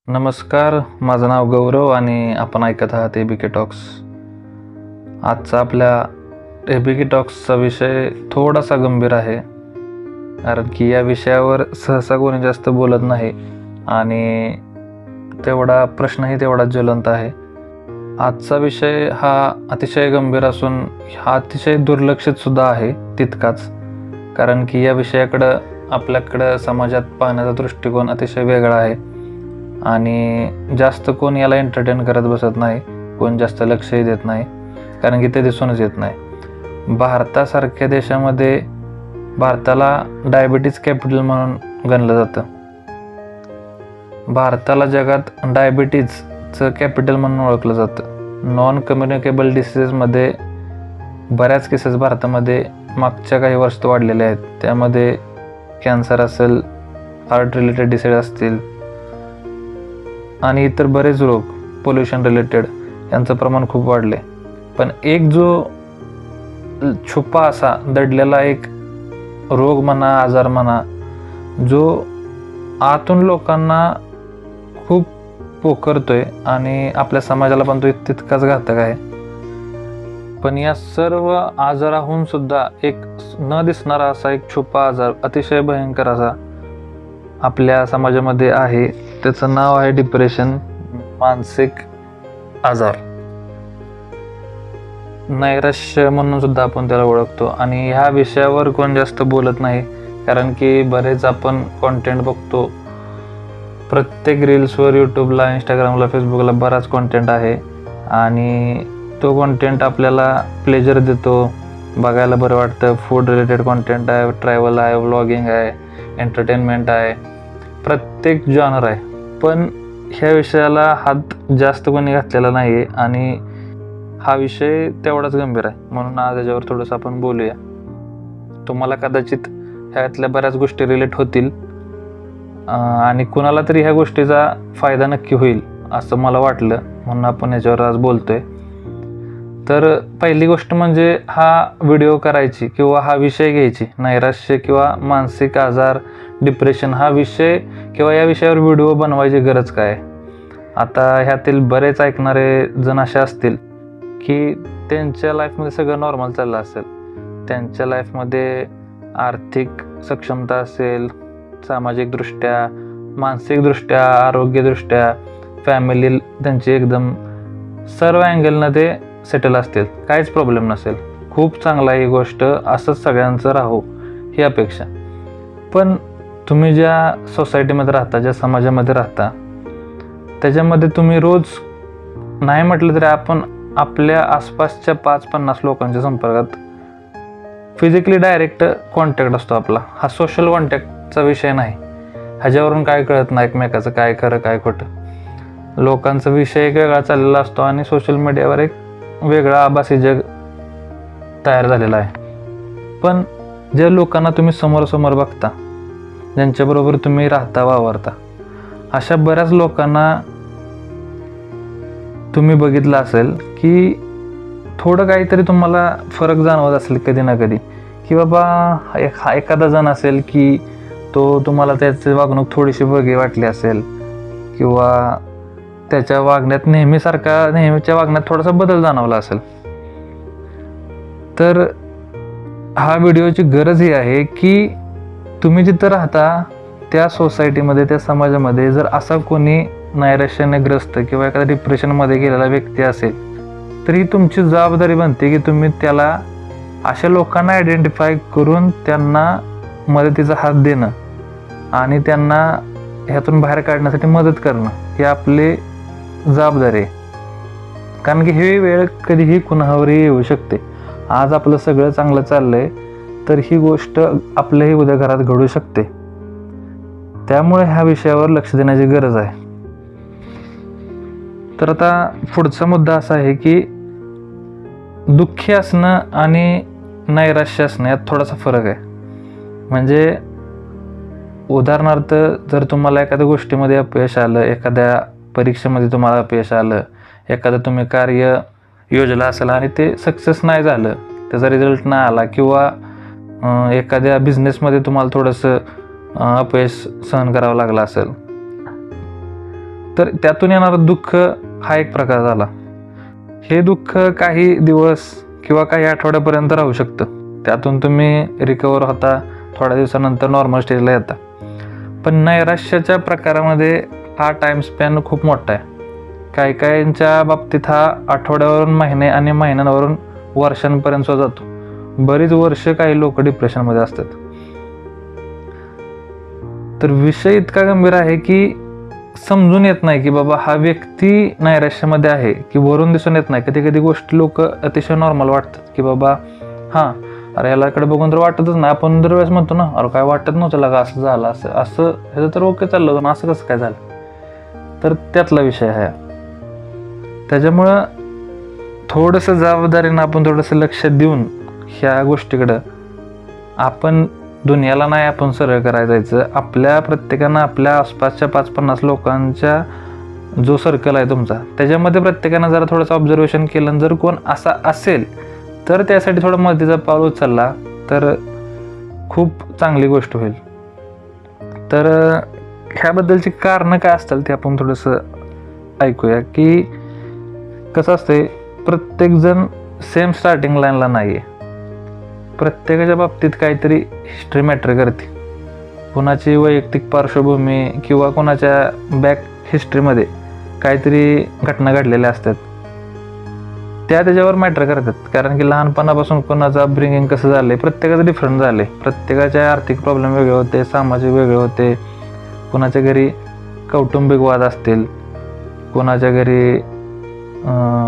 नमस्कार, माझं नाव गौरव आणि आपण ऐकत आहात एबीके टॉक्स. आजचा आपल्या एबीके टॉक्सचा विषय थोडासा गंभीर आहे, कारण की या विषयावर सहसा कोणी जास्त बोलत नाही आणि तेवढा प्रश्नही तेवढाच ज्वलंत आहे. आजचा विषय हा अतिशय गंभीर असून हा अतिशय दुर्लक्षित सुद्धा आहे तितकाच, कारण की या विषयाकडं आपल्याकडं समाजात पाहण्याचा दृष्टिकोन अतिशय वेगळा आहे आणि जास्त कोण याला एंटरटेन करत बसत नाही, कोण जास्त लक्षही देत नाही, कारण की ते दिसूनच येत नाही. भारतासारख्या देशामध्ये भारताला डायबिटीज कॅपिटल म्हणून गणलं जातं. भारताला जगात डायबिटीजचं कॅपिटल म्हणून ओळखलं जातं. नॉन कम्युनिकेबल डिसीजेसमध्ये बऱ्याच केसेस भारतामध्ये मागच्या काही वर्षात वाढलेल्या आहेत. त्यामध्ये कॅन्सर असेल, हार्ट रिलेटेड डिसीज असतील आणि इतर बरेच रोग, पोल्युशन रिलेटेड, यांचं प्रमाण खूप वाढले. पण एक जो छुपा असा दडलेला एक रोग म्हणा, आजार म्हणा, जो आतून लोकांना खूप पोखरतोय आणि आपल्या समाजाला पण तो तितकाच घातक आहे. पण या सर्व आजाराहून सुद्धा एक न दिसणारा असा एक छुपा आजार, अतिशय भयंकर असा आपल्या समाजामध्ये आहे. त्याचं नाव आहे डिप्रेशन, मानसिक आजार, नैराश्य म्हणून सुद्धा आपण त्याला ओळखतो. आणि ह्या विषयावर कोण जास्त बोलत नाही, कारण की बरेच आपण कॉन्टेंट बघतो. प्रत्येक रील्सवर, यूट्यूबला, इंस्टाग्रामला, फेसबुकला बराच कॉन्टेंट आहे आणि तो कॉन्टेंट आपल्याला प्लेजर देतो, बघायला बरं वाटतं. फूड रिलेटेड कॉन्टेंट आहे, ट्रॅव्हल आहे, व्लॉगिंग आहे, एंटरटेनमेंट आहे, प्रत्येक जॉनर आहे. पण ह्या विषयाला हात जास्त कोणी घातलेला नाही आहे आणि हा विषय तेवढाच गंभीर आहे, म्हणून आज याच्यावर थोडंसं आपण बोलूया. तुम्हाला कदाचित ह्यातल्या बऱ्याच गोष्टी रिलेट होतील आणि कुणाला तरी ह्या गोष्टीचा फायदा नक्की होईल असं मला वाटलं, म्हणून आपण याच्यावर आज बोलतोय. तर पहिली गोष्ट म्हणजे हा व्हिडिओ करायची किंवा हा विषय घ्यायची, नैराश्य किंवा मानसिक आजार, डिप्रेशन हा विषय किंवा या विषयावर व्हिडिओ बनवायची गरज काय. आता ह्यातील बरेच ऐकणारे जण असे असतील की त्यांच्या लाईफमध्ये सगळं नॉर्मल चाललं असेल, त्यांच्या लाईफमध्ये आर्थिक सक्षमता असेल, सामाजिकदृष्ट्या, मानसिकदृष्ट्या, आरोग्यदृष्ट्या, फॅमिली त्यांची एकदम सर्व अँगलनं ते सेटल असतील, काहीच प्रॉब्लेम नसेल, खूप चांगला ही गोष्ट, असंच सगळ्यांचं राहो ही अपेक्षा. पण तुम्ही ज्या सोसायटीमध्ये राहता, ज्या समाजामध्ये राहता, त्याच्यामध्ये तुम्ही रोज नाही म्हटलं तरी आपण आपल्या आसपासच्या 5-50 लोकांच्या संपर्कात फिजिकली डायरेक्ट कॉन्टॅक्ट असतो आपला. हा सोशल कॉन्टॅक्टचा विषय नाही, ह्याच्यावरून काय कळत नाही एकमेकाचं काय खरं काय खोटं. लोकांचा विषय एक वेगळा चाललेला असतो आणि सोशल मीडियावर एक वेगळा आभासी जग तयार झालेला आहे. पण ज्या लोकांना तुम्ही समोरासमोर बघता, ज्यांच्याबरोबर तुम्ही राहता, वावरता, अशा बऱ्याच लोकांना तुम्ही बघितलं असेल की थोडं काहीतरी तुम्हाला फरक जाणवत असेल कधी ना कधी, की बाबा एखादा जण असेल की तो तुम्हाला त्याची वागणूक थोडीशी वेगळी वाटली असेल किंवा त्याच्या वागण्यात नेहमीच्या वागण्यात थोडासा बदल जाणवला असेल. तर हा व्हिडिओची गरज ही आहे की तुम्ही जिथं राहता त्या सोसायटीमध्ये, त्या समाजामध्ये जर असा कोणी नैराश्याने ग्रस्त किंवा एखाद्या डिप्रेशनमध्ये गेलेला व्यक्ती असेल, तर ही तुमची जबाबदारी बनते की तुम्ही त्याला, अशा लोकांना आयडेंटिफाय करून त्यांना मदतीचा हात देणं आणि त्यांना ह्यातून बाहेर काढण्यासाठी मदत करणं ही आपली जबाबदारी आहे. कारण की ही वेळ कधीही कुणावरही येऊ शकते. आज आपलं सगळं चांगलं चाललंय तर ही गोष्ट आपल्याही उद्या घरात घडू शकते. त्यामुळे ह्या विषयावर लक्ष देण्याची गरज आहे. तर आता पुढचा मुद्दा असा आहे की दुःखी असणं आणि नैराश्य असणं यात थोडासा फरक आहे. म्हणजे उदाहरणार्थ, जर तुम्हाला एखाद्या गोष्टीमध्ये अपयश आलं, एखाद्या परीक्षेमध्ये तुम्हाला अपयश आलं, एखादं तुम्ही कार्य योजलं असेल आणि ते सक्सेस नाही झालं, त्याचा रिझल्ट नाही आला, किंवा एखाद्या बिझनेसमध्ये तुम्हाला थोडंसं अपयश सहन करावं लागलं असेल, तर त्यातून येणारं दुःख हा एक प्रकार झाला. हे दुःख काही दिवस किंवा काही आठवड्यापर्यंत राहू शकतं. त्यातून तुम्ही रिकवर होता, थोड्या दिवसानंतर नॉर्मल स्टेजला येता. पण नैराश्याच्या प्रकारामध्ये हा टाईम स्पॅन खूप मोठा आहे. काही काहींच्या बाबतीत हा आठवड्यावरून महिने आणि महिन्यांवरून वर्षांपर्यंत सुद्धा जातो. बरीच वर्ष काही लोक डिप्रेशनमध्ये असतात. तर विषय इतका गंभीर आहे की समजून येत नाही की बाबा हा व्यक्ती नैराश्यामध्ये आहे की वरून दिसून येत नाही. कधी कधी गोष्टी लोक अतिशय नॉर्मल वाटतात की बाबा हां, अरे यालाकडे बघून तर वाटतच नाही. आपण दरवेळेस म्हणतो ना, अरे काय वाटत नव्हतं लागा, असं झालं, असं ह्याचं तर ओके चाललं होतं ना, असं कसं काय झालं. तर त्यातला विषय आहे. त्याच्यामुळं थोडंसं जबाबदारीनं आपण थोडंसं लक्ष देऊन ह्या गोष्टीकडं, आपण दुनियाला नाही आपण सरळ करायला जायचं. आपल्या प्रत्येकानं आपल्या आसपासच्या 5-50 लोकांच्या जो सर्कल आहे तुमचा, त्याच्यामध्ये प्रत्येकानं जरा थोडंसं ऑब्झर्वेशन केलं. जर कोण असा असेल तर त्यासाठी थोडा मदतीचा पाऊल उचलला तर खूप चांगली गोष्ट होईल. तर ह्याबद्दलची कारणं काय असतील ते आपण थोडंसं ऐकूया. की कसं असतंय, प्रत्येकजण सेम स्टार्टिंग लाईनला नाही आहे. प्रत्येकाच्या बाबतीत काहीतरी हिस्ट्री मॅटर करते. कोणाची वैयक्तिक पार्श्वभूमी किंवा कोणाच्या बॅक हिस्ट्रीमध्ये काहीतरी घटना घडलेल्या असतात, त्याच्यावर मॅटर करतात. कारण की लहानपणापासून कोणाचं अपब्रिंगिंग कसं झालं आहे, प्रत्येकाचं डिफरंट झालं आहे. प्रत्येकाचे आर्थिक प्रॉब्लेम वेगळे होते, सामाजिक वेगळे होते. कोणाच्या घरी कौटुंबिक वाद असतील, कोणाच्या घरी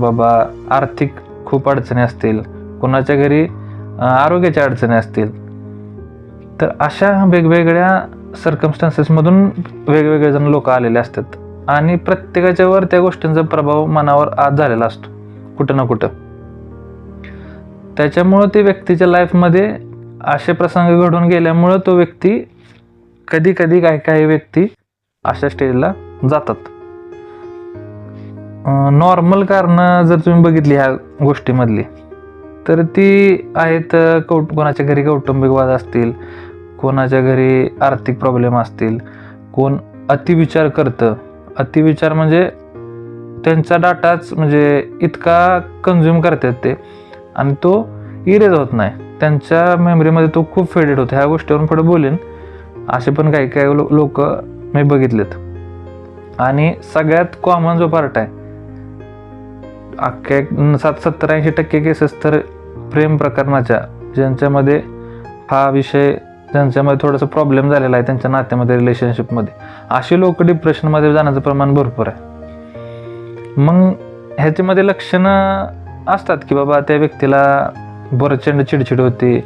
बाबा आर्थिक खूप अडचणी असतील, कोणाच्या घरी आरोग्याच्या अडचणी असतील. तर अशा वेगवेगळ्या सर्कमस्टान्सेसमधून वेगवेगळे जण लोक आलेले असतात आणि प्रत्येकाच्यावर त्या गोष्टींचा प्रभाव मनावर आज झालेला असतो कुठं ना कुठं. त्याच्यामुळं ते व्यक्तीच्या लाईफमध्ये असे प्रसंग घडून गेल्यामुळं तो व्यक्ती कधी कधी काही व्यक्ती अशा स्टेजला जातात. नॉर्मल कारणं जर तुम्ही बघितली ह्या गोष्टीमधली तर ती आहेत, कोणाच्या घरी कौटुंबिक वाद असतील, कोणाच्या घरी आर्थिक प्रॉब्लेम असतील, कोण अतिविचार करतं. अतिविचार म्हणजे त्यांचा डाटाच म्हणजे इतका कंझ्युम करतात ते आणि तो इरेज होत नाही. त्यांच्या मेमरीमध्ये तो खूप फेडेड होतो. ह्या गोष्टीवरून पुढे बोलेन. असे पण काही लोक मी बघितलेत. आणि सगळ्यात कॉमन जो पार्ट आहे, अख्ख्या 70-80% केसेस तर प्रेम प्रकरणाच्या, ज्यांच्यामध्ये हा विषय, ज्यांच्यामध्ये थोडंसं प्रॉब्लेम झालेला आहे त्यांच्या नात्यामध्ये, रिलेशनशिपमध्ये, असे लोक डिप्रेशनमध्ये जाण्याचं प्रमाण भरपूर आहे. मग ह्याच्यामध्ये लक्षणं असतात की बाबा त्या व्यक्तीला प्रचंड चिडचिड होते,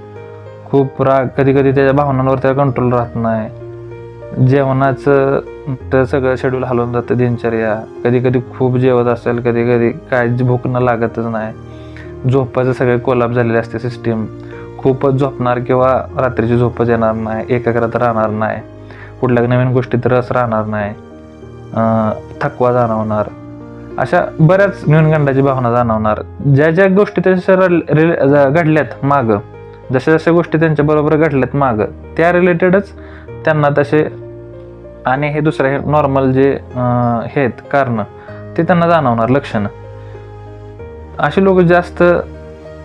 खूप राग, कधी कधी त्याच्या भावनांवर त्याला कंट्रोल राहत नाही, जेवणाचं तर सगळं शेड्यूल हलवून जातं, दिनचर्या, कधी कधी खूप जेवत असेल, कधी कधी काय भूक न लागतच नाही, झोपाचं सगळे कोलॅप्स झालेले असते सिस्टीम, खूपच झोपणार किंवा रात्रीची झोपच येणार नाही, एकाग्रता राहणार नाही, कुठल्या नवीन गोष्टीत रस राहणार नाही, थकवा जाणवणार, अशा बऱ्याच न्यूनगंडाची भावना जाणवणार. ज्या ज्या गोष्टी त्याच्या घडल्यात मागं, जशा जशा गोष्टी त्यांच्याबरोबर घडल्यात मागं, त्या रिलेटेडच त्यांना तसे, आणि हे दुसरं हे नॉर्मल जे हे आहेत कारणं ते त्यांना जाणवणार लक्षणं. असे लोक जास्त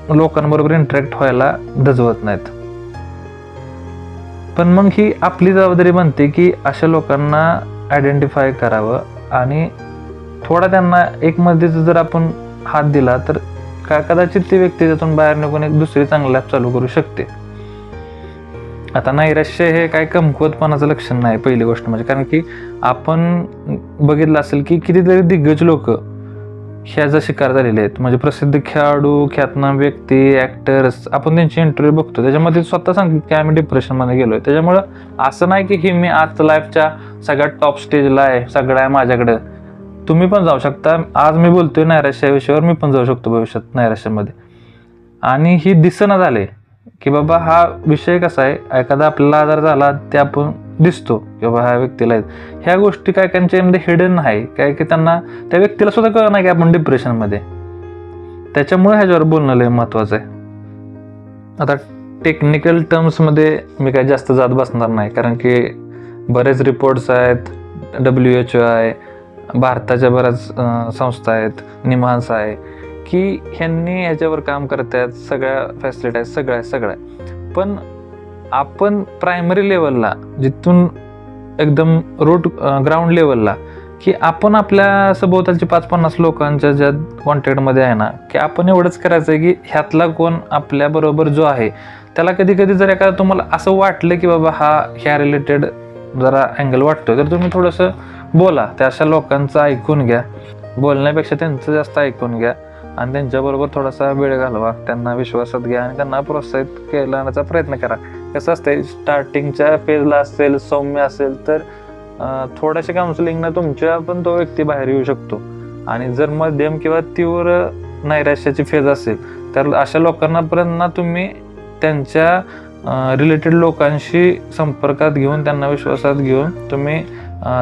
लोकांबरोबर इंटरॅक्ट व्हायला धजवत नाहीत. पण मग ही आपली जबाबदारी बनते की अशा लोकांना आयडेंटिफाय करावं आणि थोडा त्यांना एक मध्येच जर आपण हात दिला तर कदाचित ती व्यक्ती त्यातून बाहेर निघून एक दुसरी चांगली लाईफ चालू करू शकते. आता नैराश्य हे काय कमकुवतपणाचं लक्षण नाही पहिली गोष्ट म्हणजे, कारण की आपण बघितलं असेल की कितीतरी दिग्गज लोक ह्याचा शिकार झालेले आहेत. म्हणजे प्रसिद्ध खेळाडू, ख्यातनाम व्यक्ती, ॲक्टर्स, आपण त्यांची इंटरव्ह्यू बघतो, त्याच्यामध्ये स्वतः सांगतात की आम्ही डिप्रेशनमध्ये गेलोय. त्याच्यामुळं असं नाही की मी आज लाईफच्या सगळ्यात टॉप स्टेजला आहे, सगळं आहे माझ्याकडं, तुम्ही पण जाऊ शकता. आज मी बोलतोय नैराश्य विषयावर, मी पण जाऊ शकतो भविष्यात नैराश्यामध्ये. आणि ही दिसणं झाले की बाबा हा विषय कसा आहे, एखादा आपल्याला आजार झाला ते आपण दिसतो की बाबा ह्या व्यक्तीला आहेत. ह्या गोष्टी काय त्यांच्यामध्ये हिडन आहे काय की त्यांना त्या व्यक्तीला सुद्धा कळलं नाही की आपण डिप्रेशनमध्ये. त्याच्यामुळे ह्याच्यावर बोलणं लय महत्वाचं आहे. आता टेक्निकल टर्म्समध्ये मी काय जास्त जात बसणार नाही, कारण की बरेच रिपोर्ट्स आहेत, WHO आहे, भारताच्या बऱ्याच संस्था आहेत, निमान्स आहे, की ह्यांनी ह्याच्यावर काम करत आहेत, सगळ्या फॅसिलिटी आहेत, सगळ्या. पण आपण प्रायमरी लेवलला, जिथून एकदम ग्राउंड लेवलला, की आपण आपल्या सभोवतालची 5-50 लोकांच्या ज्या कॉन्टॅक्टमध्ये आहे ना, की आपण एवढंच करायचं आहे की ह्यातला कोण आपल्याबरोबर जो आहे त्याला कधी कधी जर एखादा तुम्हाला असं वाटलं की बाबा ह्या रिलेटेड जरा अँगल वाटतोय, तर तुम्ही थोडंसं बोला. त्या अशा लोकांचं ऐकून घ्या, बोलण्यापेक्षा त्यांचं जास्त ऐकून घ्या आणि त्यांच्याबरोबर थोडासा वेळ घालवा, त्यांना विश्वासात घ्या आणि त्यांना प्रोत्साहित करण्याचा प्रयत्न करा. कसं असतंय, स्टार्टिंगच्या फेजला असेल, सौम्य असेल तर थोड्याशा काउन्सिलिंगनं तुमच्या पण तो व्यक्ती बाहेर येऊ शकतो. आणि जर मध्यम किंवा तीव्र नैराश्याची फेज असेल तर अशा लोकांना तुम्ही त्यांच्या रिलेटेड लोकांशी संपर्कात घेऊन, त्यांना विश्वासात घेऊन तुम्ही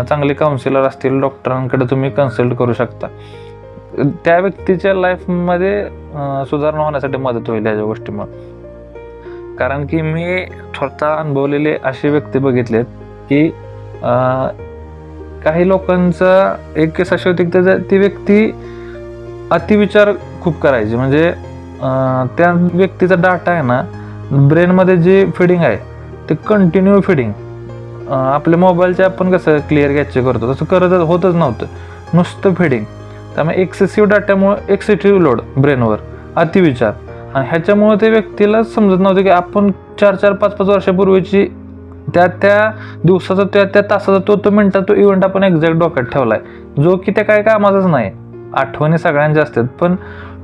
चांगले काउन्सिलर असतील, डॉक्टरांकडे तुम्ही कन्सल्ट करू शकता. त्या व्यक्तीच्या लाईफमध्ये सुधारणा होण्यासाठी मदत होईल याच्या गोष्टीमुळे. कारण की मी स्वतः अनुभवलेले असे व्यक्ती बघितलेत की काही लोकांचा एक केस अशी होती की ती व्यक्ती अतिविचार खूप करायची. म्हणजे त्या व्यक्तीचा डाटा आहे ना, ब्रेनमध्ये जे फिडिंग आहे ते कंटिन्यू फिडिंग, आपल्या मोबाईलच्या आपण कसं क्लिअर कॅप्चर करतो तसं होतच नव्हतं, नुसतं फिडिंग. त्यामुळे एक्सेसिव्ह डाटामुळे एक्सेसिव्ह लोड ब्रेनवर, अतिविचार. आणि ह्याच्यामुळे ते व्यक्तीला समजत नव्हतं की आपण 4-4, 5-5 वर्षापूर्वीची त्या दिवसाचा, त्या तासाचा, तो मिनिटात तो इव्हेंट आपण एक्झॅक्ट डोक्यात ठेवलाय, जो की त्या काय कामाचाच नाही. आठवणी सगळ्यांच्या असतात, पण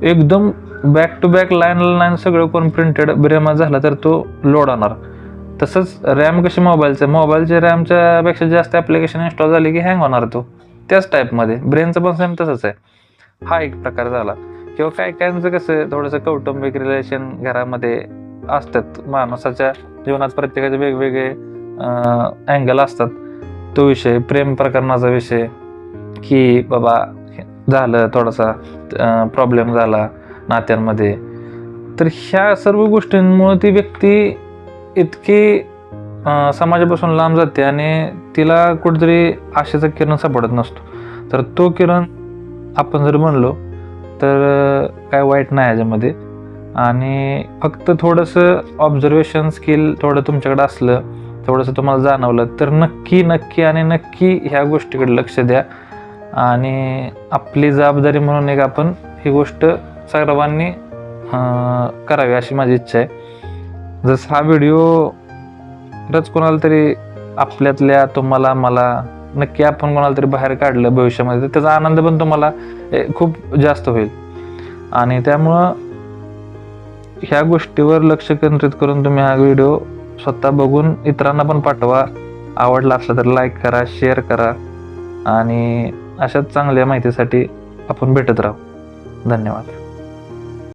एकदम बॅक टू बॅक लाईन सगळं कोण प्रिंटेड ब्रेनमध्ये झाला तर तो लोड होणार. तसंच रॅम कशी मोबाईलच्या रॅमच्या पेक्षा जास्त ॲप्लिकेशन इन्स्टॉल झाली की हँग होणार तो. त्याच टाईपमध्ये ब्रेनचं पण सेम तसंच आहे. हा एक प्रकार झाला. किंवा काहींचं कसं थोडंसं कौटुंबिक रिलेशन घरामध्ये असतात, माणसाच्या जीवनात प्रत्येकाचे वेगवेगळे अँगल असतात. तो विषय, प्रेम प्रकरणाचा विषय, की बाबा झालं थोडासा प्रॉब्लेम झाला नात्यांमध्ये, तर ह्या सर्व गोष्टींमुळे ती व्यक्ती इतकी समाजापासून लांब जाते आणि तिला कुठेतरी आशेचा किरण सापडत नसतो. तर तो किरण आपण जर म्हणलो तर काय वाईट नाही याच्यामध्ये. आणि फक्त थोडंसं ऑब्झर्वेशन स्किल थोडं तुमच्याकडे असलं, थोडंसं तुम्हाला जाणवलं तर नक्की ह्या गोष्टीकडे लक्ष द्या. आणि आपली जबाबदारी म्हणून एक आपण ही गोष्ट सर्वांनी करावी अशी माझी इच्छा आहे. जसं हा व्हिडिओ खरंच कोणाला तरी आपल्यातल्या, तुम्हाला, मला, नक्की आपण कोणाला तरी बाहेर काढलं भविष्यामध्ये तर त्याचा आनंद पण तुम्हाला खूप जास्त होईल. आणि त्यामुळं ह्या गोष्टीवर लक्ष केंद्रित करून तुम्ही हा व्हिडिओ स्वतः बघून इतरांना पण पाठवा. आवडला असला तर लाईक करा, शेअर करा आणि अशाच चांगल्या माहितीसाठी आपण भेटत राहू. धन्यवाद.